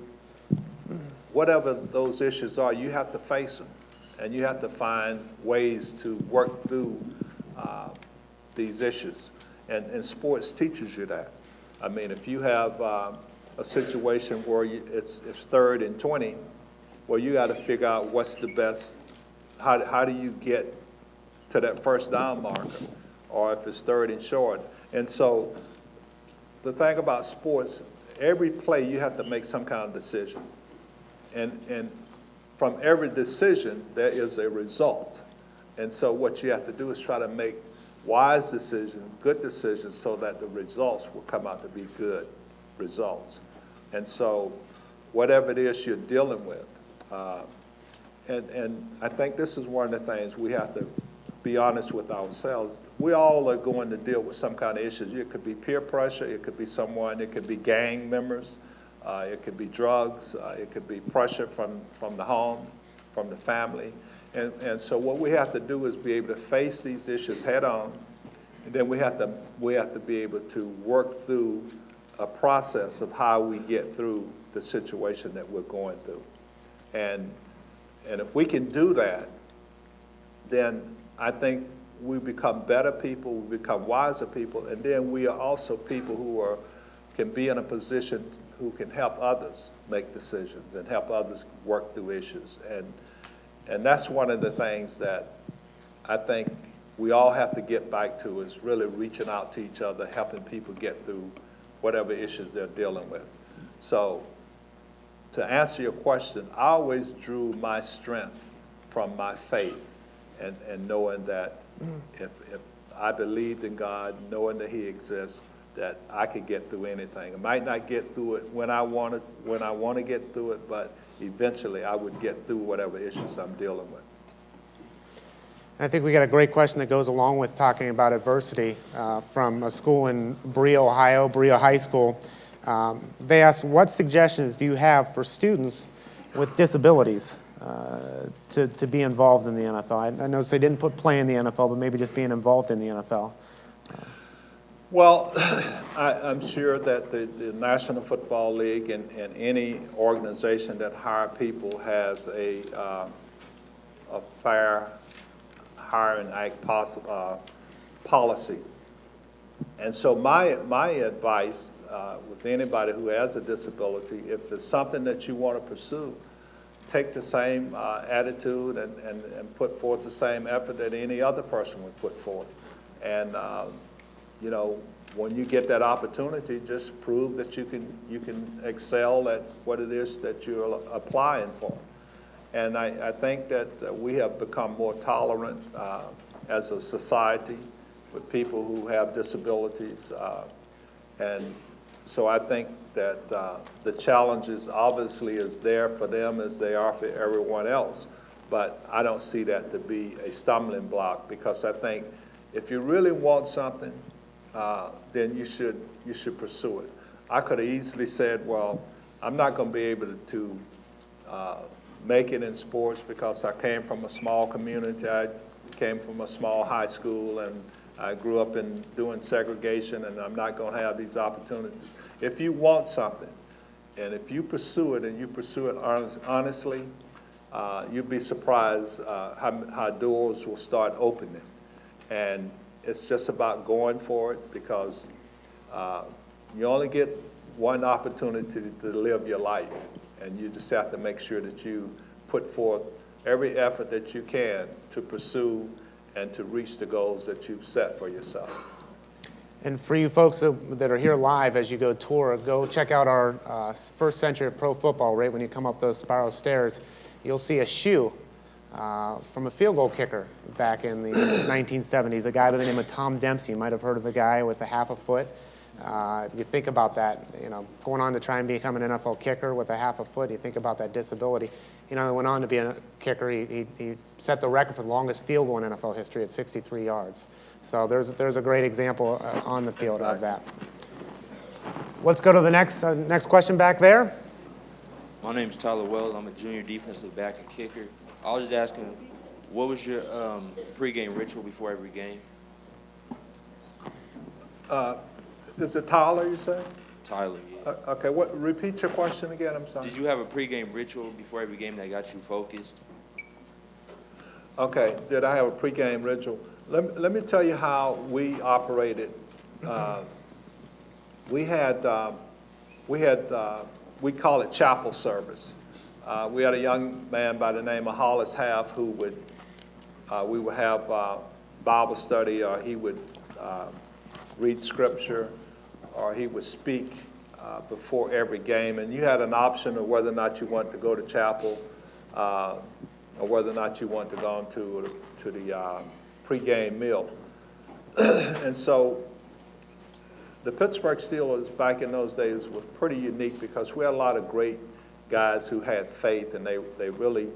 whatever those issues are, you have to face them. And you have to find ways to work through these issues. And sports teaches you that. I mean, if you have a situation where it's 3rd and 20, well, you got to figure out what's the best, how do you get to that first down marker, or if it's 3rd and short. And so the thing about sports, every play you have to make some kind of decision. And from every decision, there is a result. And so what you have to do is try to make wise decisions, good decisions, so that the results will come out to be good results. And so whatever it is you're dealing with, and I think this is one of the things we have to be honest with ourselves. We all are going to deal with some kind of issues. It could be peer pressure, it could be it could be gang members, it could be drugs, it could be pressure from the home, from the family. And so what we have to do is be able to face these issues head on, and then we have to be able to work through a process of how we get through the situation that we're going through. And if we can do that, then I think we become better people, we become wiser people, and then we are also people who can be in a position who can help others make decisions and help others work through issues. And that's one of the things that I think we all have to get back to, is really reaching out to each other, helping people get through whatever issues they're dealing with. So to answer your question, I always drew my strength from my faith. And knowing that if I believed in God, knowing that He exists, that I could get through anything. I might not get through it when I want to get through it, but eventually I would get through whatever issues I'm dealing with. I think we got a great question that goes along with talking about adversity from a school in Bree, Ohio, Bree High School. They asked, what suggestions do you have for students with disabilities to be involved in the NFL? I noticed they didn't put play in the NFL, but maybe just being involved in the NFL. Well, I'm sure that the National Football League and any organization that hire people has a fair hiring act policy. And so my advice with anybody who has a disability, if it's something that you want to pursue, take the same attitude and put forth the same effort that any other person would put forth. And, you know, when you get that opportunity, just prove that you can excel at what it is that you're applying for. And I think that we have become more tolerant as a society with people who have disabilities. And so I think that the challenges obviously is there for them as they are for everyone else. But I don't see that to be a stumbling block, because I think if you really want something, then you should pursue it. I could have easily said, well, I'm not going to be able to make it in sports because I came from a small community. I came from a small high school, and I grew up in doing segregation, and I'm not going to have these opportunities. If you want something, and if you pursue it, and you pursue it honestly, you'll be surprised how doors will start opening. And it's just about going for it, because you only get one opportunity to live your life, and you just have to make sure that you put forth every effort that you can to pursue and to reach the goals that you've set for yourself. And for you folks that are here live, as you go tour, go check out our first century of pro football. Right when you come up those spiral stairs, you'll see a shoe from a field goal kicker back in the 1970s, a guy by the name of Tom Dempsey. You might have heard of the guy with the half a foot. If you think about that, you know, going on to try and become an NFL kicker with a half a foot, you think about that disability. You know, he went on to be a kicker. He set the record for the longest field goal in NFL history at 63 yards. So there's a great example on the field of that. Let's go to the next question back there. My name's Tyler Wells. I'm a junior defensive back and kicker. I was just asking, what was your pregame ritual before every game? Is it Tyler, you say? Tyler, yeah. Okay, repeat your question again, I'm sorry. Did you have a pregame ritual before every game that got you focused? Okay, did I have a pregame ritual? Let me tell you how we operated. We call it chapel service. We had a young man by the name of Hollis Half who we would have Bible study, or he would read scripture, or he would speak before every game. And you had an option of whether or not you wanted to go to chapel, or whether or not you wanted to go on to the pregame meal. And so the Pittsburgh Steelers back in those days were pretty unique, because we had a lot of great guys who had faith, and they really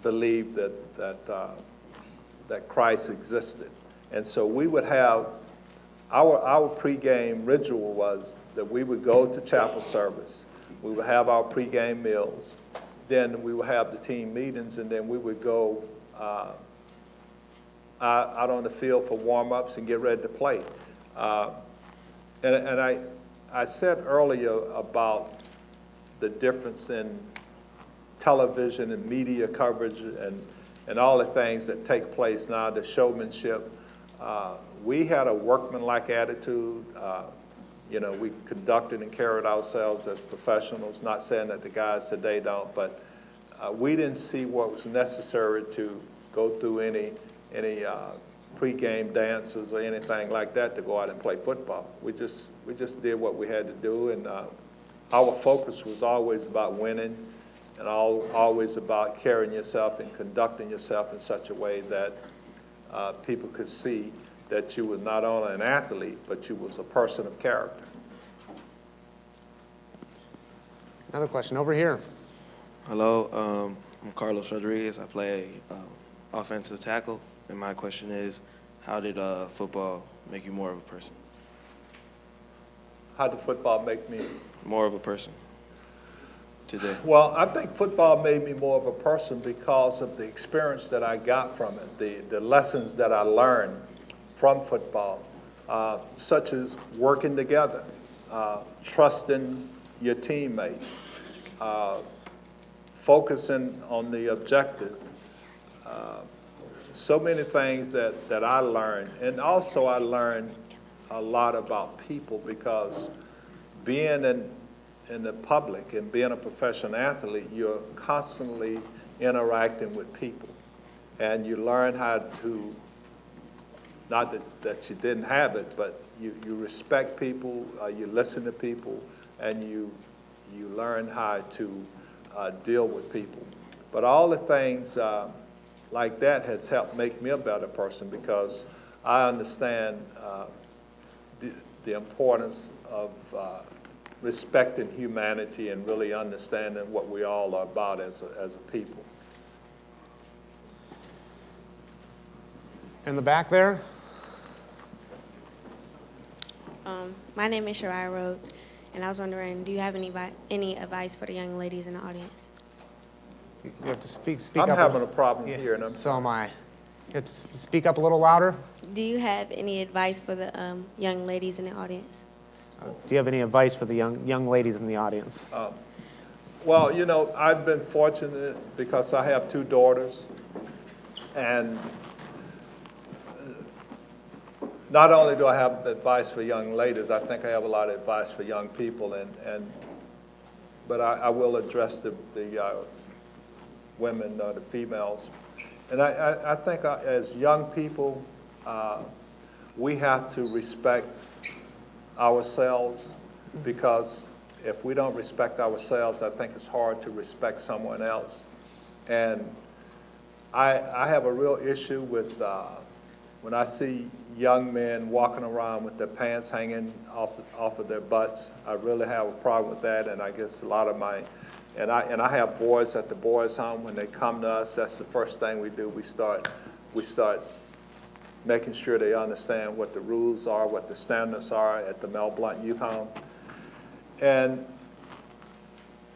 believed that Christ existed. And so we would have our pregame ritual was that we would go to chapel service, we would have our pregame meals, then we would have the team meetings, and then we would go out on the field for warm-ups and get ready to play. And I said earlier about the difference in television and media coverage and all the things that take place now, the showmanship. We had a workmanlike attitude. You know, we conducted and carried ourselves as professionals, not saying that the guys today don't, but we didn't see what was necessary to go through any pregame dances or anything like that to go out and play football. We just did what we had to do, and our focus was always about winning, and always about carrying yourself and conducting yourself in such a way that people could see that you were not only an athlete, but you was a person of character. Another question over here. Hello, I'm Carlos Rodriguez. I play offensive tackle, and my question is, how did football make you more of a person? How did football make me more of a person today? Well, I think football made me more of a person because of the experience that I got from it, the lessons that I learned from football, such as working together, trusting your teammate, focusing on the objective. So many things that I learned. And also I learned a lot about people, because being in the public and being a professional athlete, you're constantly interacting with people. And you learn how to, not that you didn't have it, but you respect people, you listen to people, and you learn how to deal with people. But all the things like that has helped make me a better person, because I understand the importance of respecting humanity and really understanding what we all are about as a people. In the back there? My name is Shariah Rhodes, and I was wondering, do you have any advice for the young ladies in the audience? You have to speak I'm up. having a problem hearing them. So am I. You have to speak up a little louder. Do you have any advice for the young ladies in the audience? Do you have any advice for the young ladies in the audience? Well, you know, I've been fortunate because I have 2 daughters, and not only do I have advice for young ladies, I think I have a lot of advice for young people, but I will address the women, the females. And I think as young people, we have to respect ourselves, because if we don't respect ourselves, I think it's hard to respect someone else. And I have a real issue with when I see young men walking around with their pants hanging off of their butts. I really have a problem with that, and I guess a lot of and I have boys at the boys' home. When they come to us, that's the first thing we do. We start making sure they understand what the rules are, what the standards are at the Blount Youth Home. And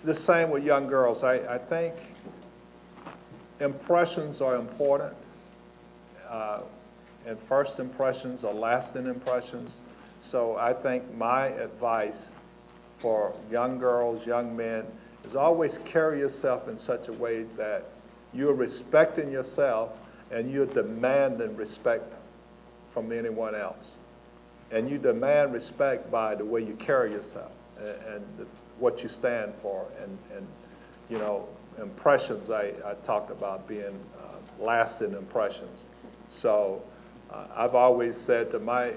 the same with young girls. I think impressions are important. And first impressions are lasting impressions. So I think my advice for young girls, young men, is always carry yourself in such a way that you're respecting yourself and you're demanding respect from anyone else. And you demand respect by the way you carry yourself and what you stand for. And you know, impressions, I talked about being lasting impressions. So I've always said to my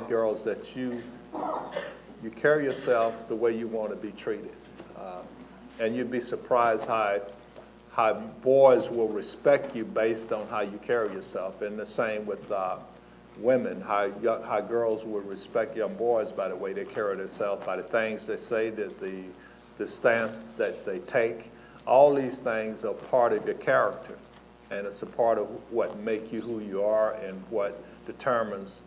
girls that you carry yourself the way you want to be treated. And you'd be surprised how boys will respect you based on how you carry yourself. And the same with women, how girls will respect young boys by the way they carry themselves, by the things they say, the stance that they take. All these things are part of your character. And it's a part of what makes you who you are and what determines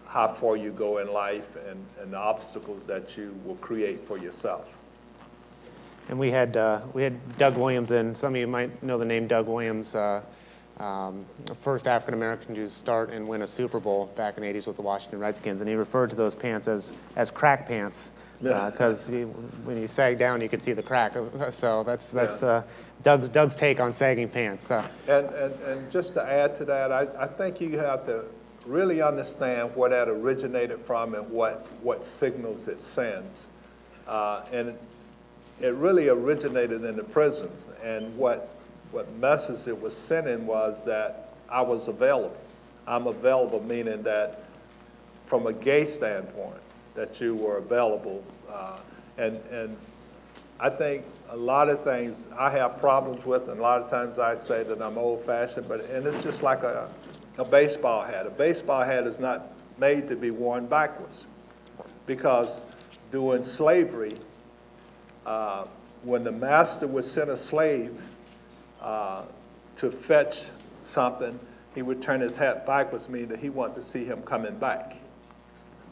how far you go in life and the obstacles that you will create for yourself. And we had Doug Williams in. Some of you might know the name Doug Williams, the first African-American to start and win a Super Bowl back in the 80s with the Washington Redskins. And he referred to those pants as crack pants, because when you sag down, you could see the crack. So that's Doug's take on sagging pants. And just to add to that, I think you have to really understand where that originated from and what signals it sends. And it really originated in the prisons. And what message it was sending was that I was available. I'm available, meaning that from a gay standpoint, that you were available. And I think a lot of things I have problems with, and a lot of times I say that I'm old-fashioned, and it's just like a baseball hat. A baseball hat is not made to be worn backwards, because during slavery, when the master would send a slave to fetch something, he would turn his hat backwards, meaning that he wanted to see him coming back.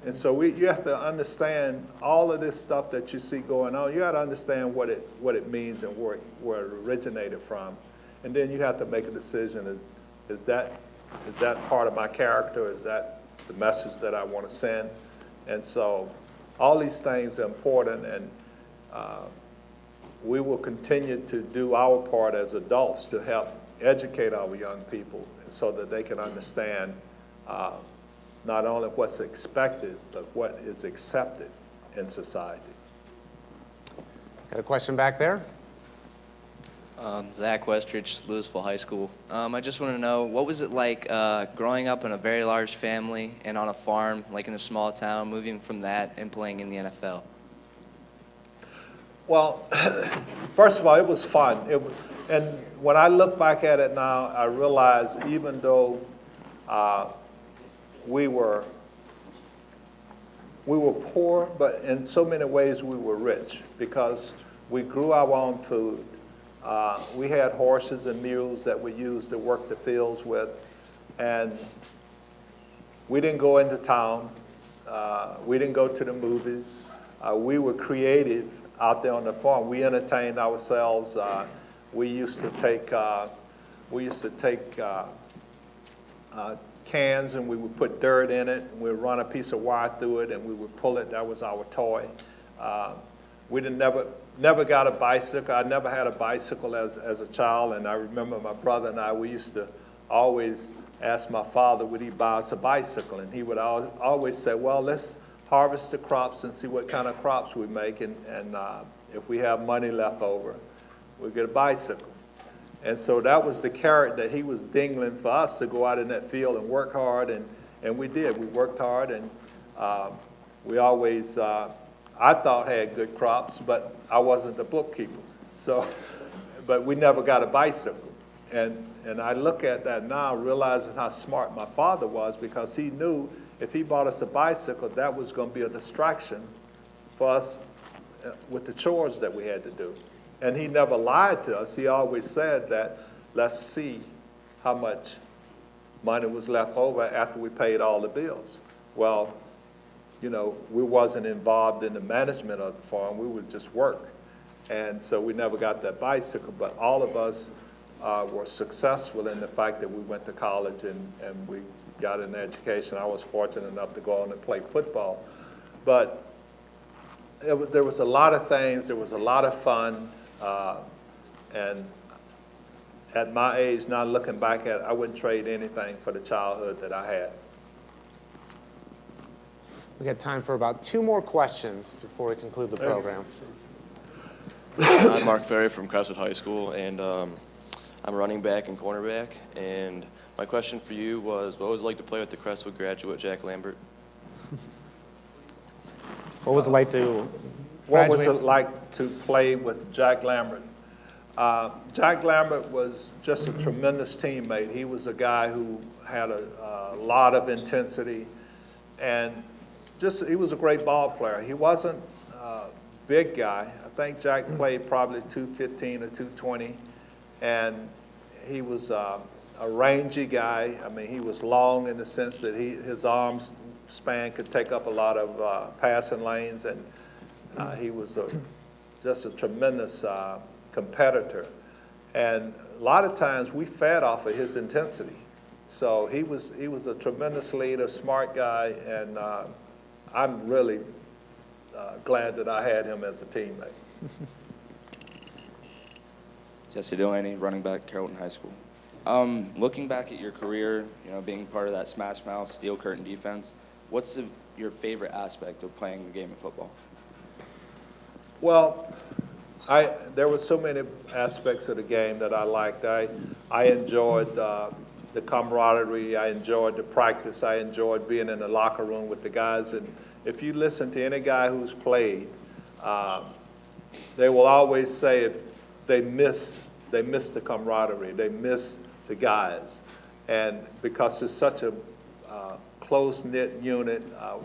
And so you have to understand all of this stuff that you see going on. You got to understand what it means and where it originated from. And then you have to make a decision, is that part of my character? Is that the message that I want to send? And so all these things are important, and we will continue to do our part as adults to help educate our young people so that they can understand not only what's expected, but what is accepted in society. Got a question back there? Zach Westridge, Louisville High School. I just want to know, what was it like growing up in a very large family and on a farm, like in a small town, moving from that and playing in the NFL? Well, first of all, it was fun. And when I look back at it now, I realize even though we were poor, but in so many ways we were rich because we grew our own food. We had horses and mules that we used to work the fields with, and we didn't go into town. We didn't go to the movies. We were creative out there on the farm. We entertained ourselves. We used to take cans and we would put dirt in it. And we'd run a piece of wire through it and we would pull it. That was our toy. We never got a bicycle. I never had a bicycle as a child, and I remember my brother and I, we used to always ask my father, would he buy us a bicycle? And he would always say, well, let's harvest the crops and see what kind of crops we make, and if we have money left over, we'll get a bicycle. And so that was the carrot that he was dingling for us to go out in that field and work hard, and we did. We worked hard, and we always, I thought, had good crops, but I wasn't the bookkeeper. So, but we never got a bicycle. And I look at that now, realizing how smart my father was, because he knew if he bought us a bicycle, that was going to be a distraction for us with the chores that we had to do. And he never lied to us. He always said that, let's see how much money was left over after we paid all the bills. Well, you know, we wasn't involved in the management of the farm. We would just work. And so we never got that bicycle, but all of us were successful in the fact that we went to college and we got an education. I was fortunate enough to go on and play football. But there was a lot of things. There was a lot of fun. And at my age, now looking back at it, I wouldn't trade anything for the childhood that I had. We got time for about 2 more questions before we conclude the program. I'm Mark Ferry from Crestwood High School, and I'm running back and cornerback. And my question for you was, what was it like to play with the Crestwood graduate, Jack Lambert? What was it like to What was it like to play with Jack Lambert? Jack Lambert was just a tremendous teammate. He was a guy who had a lot of intensity, and he was a great ball player. He wasn't a big guy. I think Jack played probably 215 or 220, and he was a rangy guy. I mean, he was long in the sense that his arms span could take up a lot of passing lanes, and he was just a tremendous competitor. And a lot of times we fed off of his intensity. So he was a tremendous leader, smart guy, and I'm really glad that I had him as a teammate. Jesse Delaney, running back, Carrollton High School. Looking back at your career, you know, being part of that smash mouth, steel curtain defense, what's your favorite aspect of playing the game of football? Well, there were so many aspects of the game that I liked. I enjoyed the camaraderie. I enjoyed the practice. I enjoyed being in the locker room with the guys. And if you listen to any guy who's played, they will always say they miss the camaraderie. They miss the guys. And because it's such a close-knit unit, a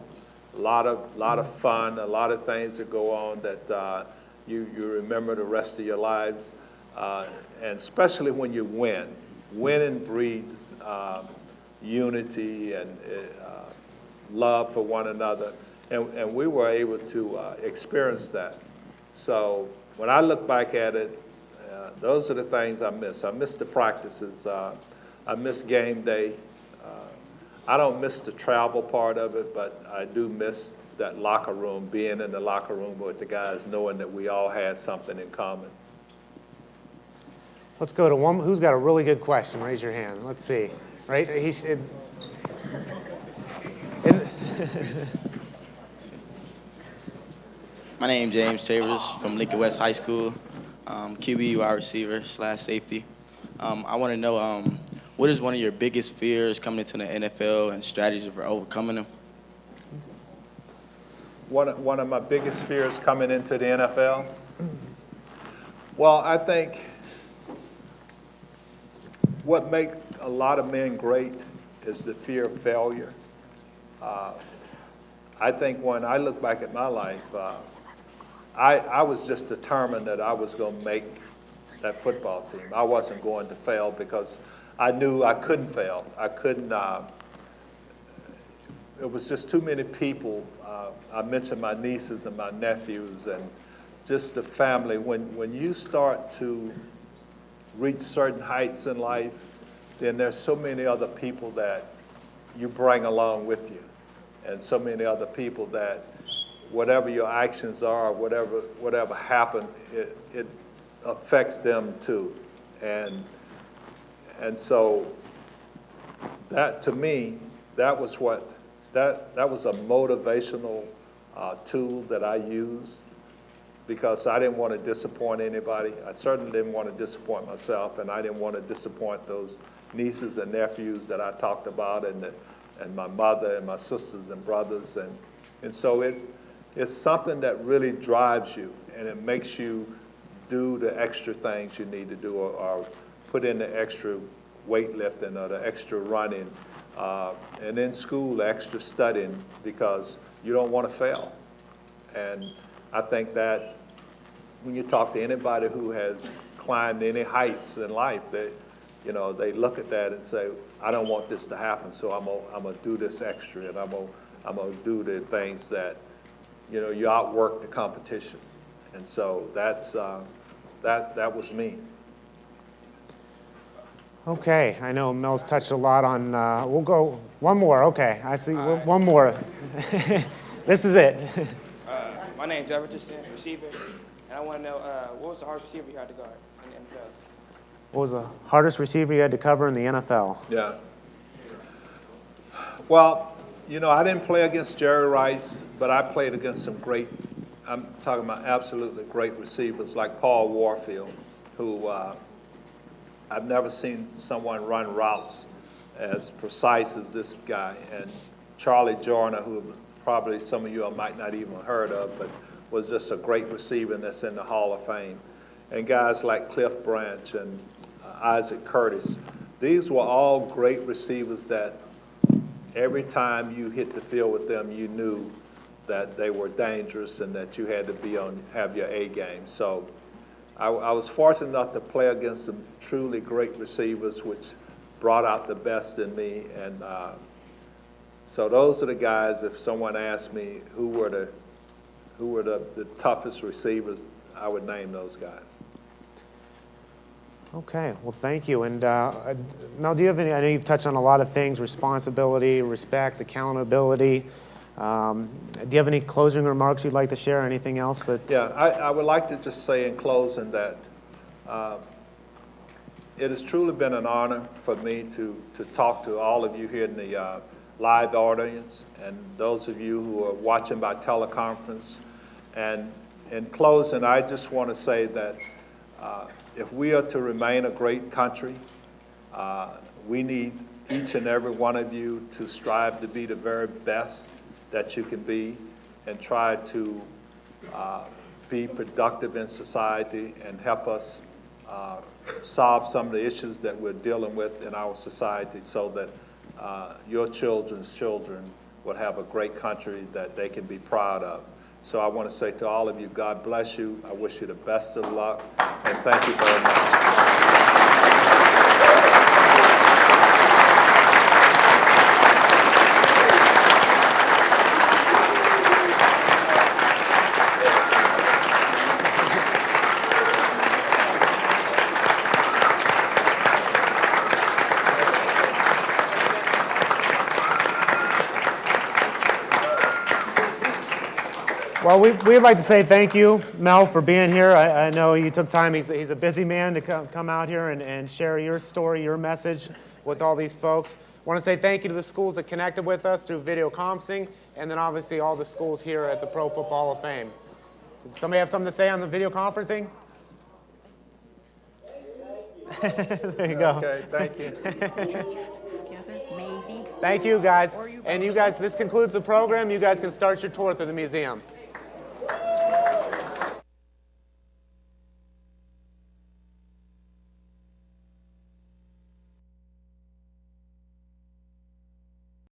lot of fun, a lot of things that go on that you remember the rest of your lives, and especially when you win. Winning breeds unity and love for one another, and we were able to experience that. So when I look back at it, those are the things I miss. I miss the practices. I miss game day. I don't miss the travel part of it, but I do miss that locker room, being in the locker room with the guys, knowing that we all had something in common. Let's go to one. Who's got a really good question? Raise your hand. Let's see. Right? My name is James Chavers from Lincoln West High School, QB wide receiver / safety. I want to know what is one of your biggest fears coming into the NFL and strategies for overcoming them? One of my biggest fears coming into the NFL? Well, I think what makes a lot of men great is the fear of failure. I think when I look back at my life, I was just determined that I was going to make that football team. I wasn't going to fail because I knew I couldn't fail. I couldn't, it was just too many people. I mentioned my nieces and my nephews and just the family. When you start to reach certain heights in life, then there's so many other people that you bring along with you, and so many other people that whatever your actions are, whatever happened, it affects them too. And so that, to me, that was a motivational tool that I used because I didn't want to disappoint anybody. I certainly didn't want to disappoint myself, and I didn't want to disappoint those nieces and nephews that I talked about, and my mother and my sisters and brothers. And so it's something that really drives you, and it makes you do the extra things you need to do, or put in the extra weightlifting or the extra running, and in school, extra studying, because you don't want to fail. And I think that when you talk to anybody who has climbed any heights in life, they look at that and say, I don't want this to happen, so I'm gonna do this extra, and I'm gonna do the things that, you outwork the competition. And so that was me. Okay, I know Mel's touched a lot on, we'll go one more. Okay, I see one more. This is it. My name's Jefferson, receiver, and I want to know what was the hardest receiver you had to guard in the NFL? What was the hardest receiver you had to cover in the NFL? Yeah. Well, I didn't play against Jerry Rice, but I played against some great, I'm talking about absolutely great receivers like Paul Warfield, who I've never seen someone run routes as precise as this guy, and Charlie Joyner, who probably some of you might not even heard of, but was just a great receiver that's in the Hall of Fame. And guys like Cliff Branch and Isaac Curtis. These were all great receivers that every time you hit the field with them, you knew that they were dangerous and that you had to have your A game. So I was fortunate enough to play against some truly great receivers, which brought out the best in me. And so those are the guys, if someone asked me who were the toughest receivers, I would name those guys. Okay, well, thank you. And Mel, do you have any, I know you've touched on a lot of things, responsibility, respect, accountability. Do you have any closing remarks you'd like to share? Anything else that? Yeah, I would like to just say in closing that it has truly been an honor for me to talk to all of you here in the live audience and those of you who are watching by teleconference. And in closing, I just want to say that if we are to remain a great country, we need each and every one of you to strive to be the very best that you can be and try to be productive in society and help us solve some of the issues that we're dealing with in our society so that your children's children would have a great country that they can be proud of. So I want to say to all of you, God bless you. I wish you the best of luck, and thank you very much. Well, we'd like to say thank you, Mel, for being here. I know you took time. He's a busy man to come out here and share your story, your message with all these folks. Want to say thank you to the schools that connected with us through video conferencing, and then obviously all the schools here at the Pro Football Hall of Fame. Did somebody have something to say on the video conferencing? There you go. Okay, thank you. Thank you, guys. And you guys, this concludes the program. You guys can start your tour through the museum.